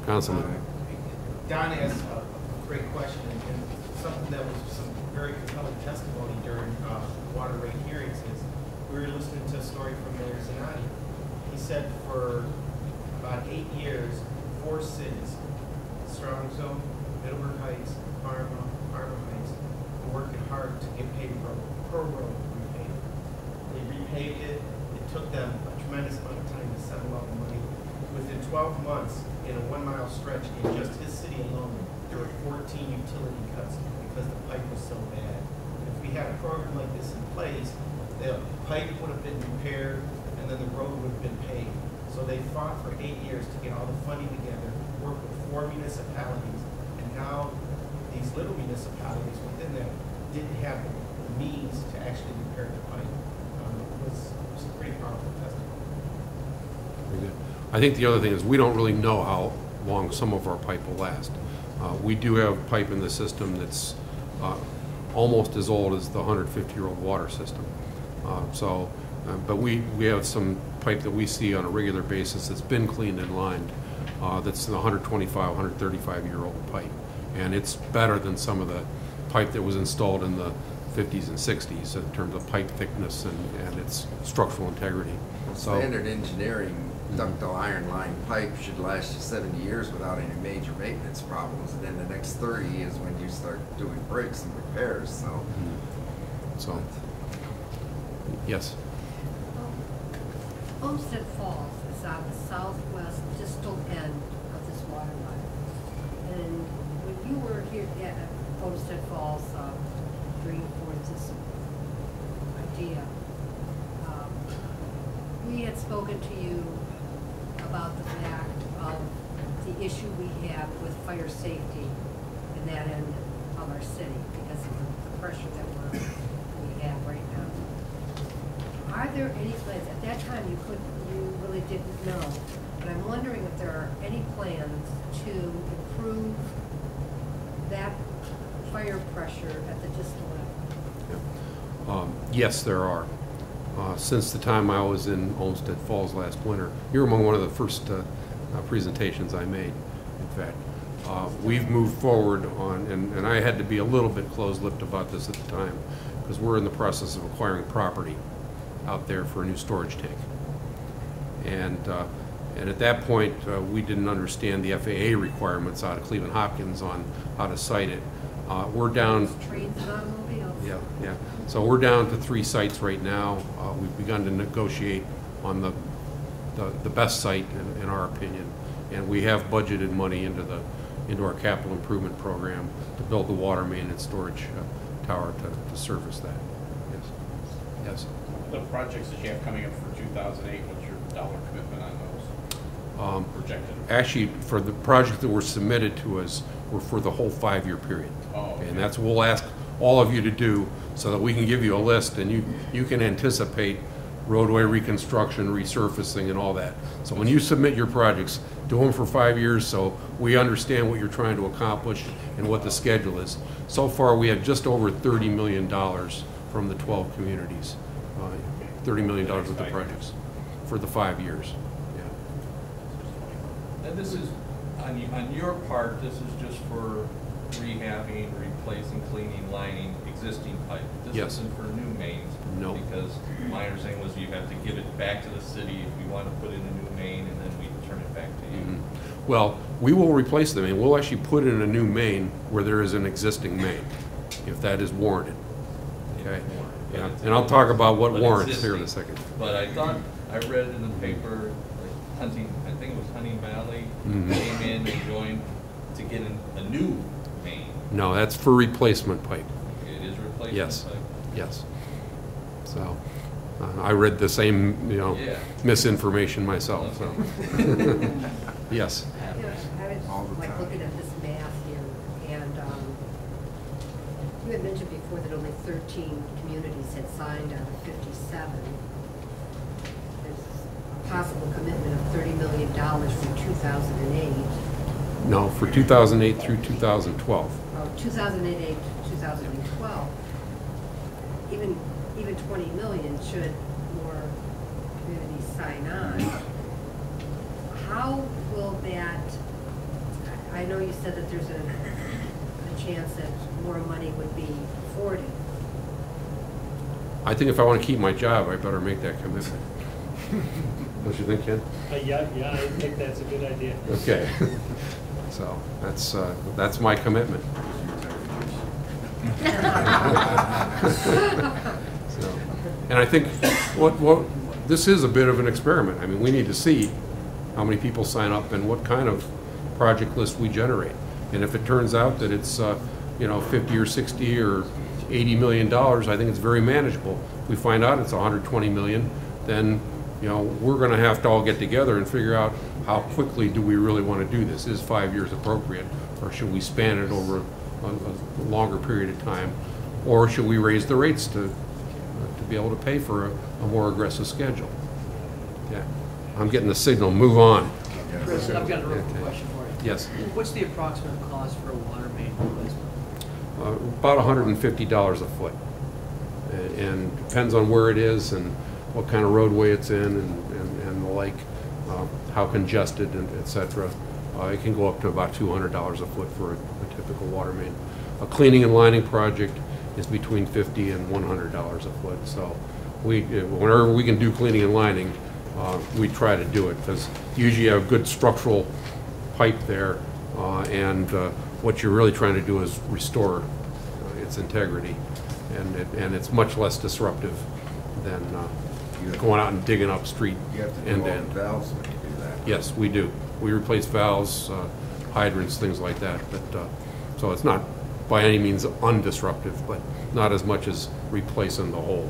Councilman. Don asked a great question, and something that was some very compelling testimony during water rate hearings is we were listening to a story from Mayor Zanotti. He said for about 8 years, 4 cities, Strong Zone, Middleburg Heights, Parma Heights, were working hard to get paved road, per road repaved. They repaved it. It took them a tremendous amount of time to settle up the money. Within 12 months, in a 1 mile stretch in just his city alone, there were 14 utility cuts because the pipe was so bad. And if we had a program like this in place, the pipe would have been repaired and then the road would have been paved. So they fought for 8 years to get all the funding together, work with 4 municipalities, and now these little municipalities within that didn't have the means to actually repair the pipe. It was a pretty powerful testimony. Very good. I think the other thing is we don't really know how long some of our pipe will last. We do have pipe in the system that's almost as old as the 150-year-old water system. But we have some pipe that we see on a regular basis that's been cleaned and lined. That's the 125, 135-year-old pipe, and it's better than some of the pipe that was installed in the 50s and 60s in terms of pipe thickness and its structural integrity. So, standard engineering ductile iron line pipe should last you 70 years without any major maintenance problems, and then the next 30 is when you start doing breaks and repairs. So, yes. Olmsted Falls is on the southwest distal end of this water line. And when you were here at Olmsted Falls bringing forth this idea, we had spoken to you about the fact of the issue we have with fire safety in that end of our city because of the pressure that we have right now. Are there any plans? At that time, you really didn't know, but I'm wondering if there are any plans to improve that fire pressure at the distal end. Yeah. Yes, there are. Since the time I was in Olmsted Falls last winter, you're among one of the first presentations I made, in fact. We've moved forward on, and I had to be a little bit close-lipped about this at the time, because we're in the process of acquiring property out there for a new storage tank. And at that point, we didn't understand the FAA requirements out of Cleveland Hopkins on how to site it. We're down. Trains and automobiles. Yeah. So we're down to 3 sites right now. We've begun to negotiate on the best site in our opinion, and we have budgeted money into our capital improvement program to build the water main and storage tower to service that. Yes. The projects that you have coming up for 2008, what's your dollar commitment on those? Projected? Actually, for the project that were submitted to us, were for the whole 5-year period. Oh, okay. And that's what we'll ask all of you to do so that we can give you a list and you can anticipate roadway reconstruction, resurfacing, and all that. So when you submit your projects, do them for 5 years so we understand what you're trying to accomplish and what the schedule is. So far, we have just over $30 million from the 12 communities. $30 million worth of projects for the 5 years. Yeah. And this is, on your part, this is just for rehabbing, replacing, cleaning, lining existing pipe. This Yes. isn't for new mains. No. Because my understanding was you have to give it back to the city if you want to put in a new main, and then we turn it back to you. Mm-hmm. Well, we will replace the main. We'll actually put in a new main where there is an existing main, if that is warranted. Okay. Yeah. And I'll talk about what warrants here in a second. But I thought, I read in the paper, like Hunting, I think it was Hunting Valley, Mm-hmm. came in and joined to get a new main. No, that's for replacement pipe. It is replacement Yes. pipe? Yes. So I read the same, Yeah. misinformation myself. So yes. You know, I was like looking at this math here, and you had mentioned before that only 13 communities had signed out of 57. There's a possible commitment of $30 million from 2008. No, for 2008 through 2012. Oh, 2008 to 2012. Even 20 million should more communities sign on. How will that I know you said that there's a chance that more money would be afforded. I think if I want to keep my job, I better make that commitment. Don't you think, Ken? Yeah, I think that's a good idea. Okay. So that's my commitment. So, and I think what this is a bit of an experiment. I mean, we need to see how many people sign up and what kind of project list we generate. And if it turns out that it's 50 or 60 or $80 million, I think it's very manageable. If we find out it's 120 million, then we're going to have to all get together and figure out how quickly do we really want to do this. Is 5 years appropriate, or should we span it over a longer period of time, or should we raise the rates to be able to pay for a more aggressive schedule? Yeah, I'm getting the signal. Move on. Chris, I've got a real quick question for you. Yes. What's the approximate cost for a water main replacement? About $150 a foot, and depends on where it is and what kind of roadway it's in and the like, how congested and et cetera. It can go up to about $200 a foot for a typical water main. A cleaning and lining project is between $50 and $100 a foot. So whenever we can do cleaning and lining, we try to do it, because usually you have good structural pipe there, and what you're really trying to do is restore its integrity, and it's much less disruptive than going out and digging up street You have to do end all to the end. valves when you do that. Yes, we do. We replace valves, hydrants, things like that. But so it's not by any means undisruptive, but not as much as replacing the whole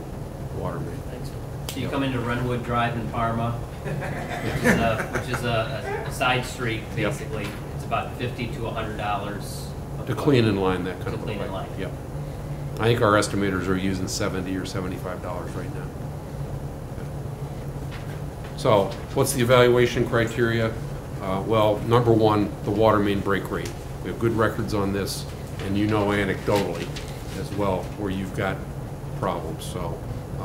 water main. Thanks. So you come into Renwood Drive in Parma, which is a side street, basically. It's about $50 to $100 To clean and line that kind To of a clean and pipe. line. Yep. I think our estimators are using $70 or $75 right now. So what's the evaluation criteria? Well, number one, the water main break rate. We have good records on this, and anecdotally as well where you've got problems. So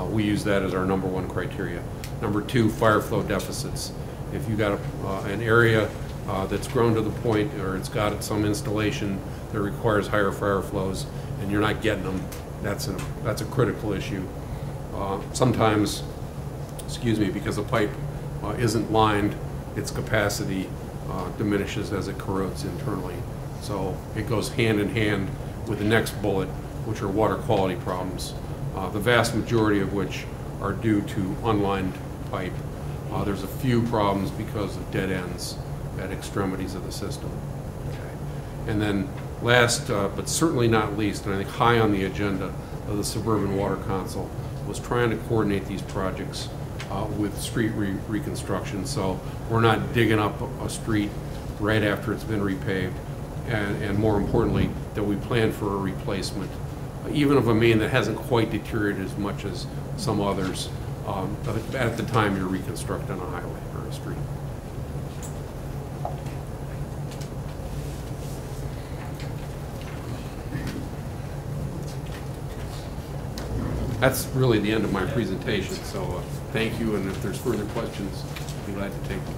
we use that as our number one criteria. Number two, fire flow deficits. If you've got an area that's grown to the point, or it's got some installation that requires higher fire flows, and you're not getting them, that's a critical issue. Sometimes, because the pipe isn't lined, its capacity diminishes as it corrodes internally. So it goes hand in hand with the next bullet, which are water quality problems, the vast majority of which are due to unlined pipe. There's a few problems because of dead ends at extremities of the system. Okay. And then last, but certainly not least, and I think high on the agenda of the Suburban Water Council, was trying to coordinate these projects with street reconstruction. So we're not digging up a street right after it's been repaved, and more importantly, that we plan for a replacement, even of a main that hasn't quite deteriorated as much as some others at the time you're reconstructing a highway or a street. That's really the end of my presentation, so thank you, and if there's further questions, I'd be glad to take them.